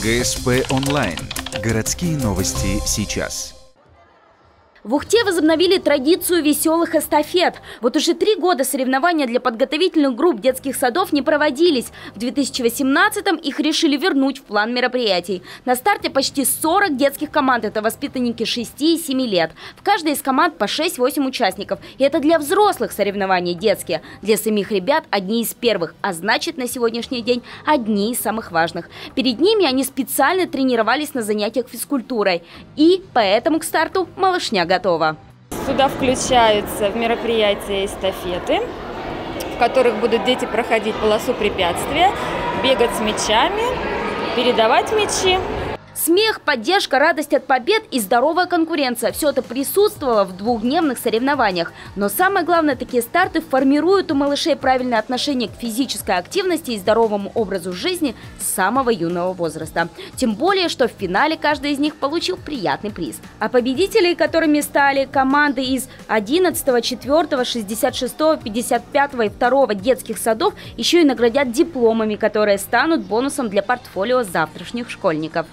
ГСП онлайн. Городские новости сейчас. В Ухте возобновили традицию веселых эстафет. Вот уже 3 года соревнования для подготовительных групп детских садов не проводились. В 2018-м их решили вернуть в план мероприятий. На старте почти 40 детских команд. Это воспитанники 6 и 7 лет. В каждой из команд по 6-8 участников. И это для взрослых соревнований детские. Для самих ребят одни из первых. А значит, на сегодняшний день одни из самых важных. Перед ними они специально тренировались на занятиях физкультурой. И поэтому к старту малышня готова. Сюда включаются в мероприятия эстафеты, в которых будут дети проходить полосу препятствия, бегать с мячами, передавать мячи. Смех, поддержка, радость от побед и здоровая конкуренция – все это присутствовало в двухдневных соревнованиях. Но самое главное, такие старты формируют у малышей правильное отношение к физической активности и здоровому образу жизни с самого юного возраста. Тем более, что в финале каждый из них получил приятный приз. А победителей, которыми стали команды из 11, 4, 66, 55 и 2 детских садов, еще и наградят дипломами, которые станут бонусом для портфолио завтрашних школьников.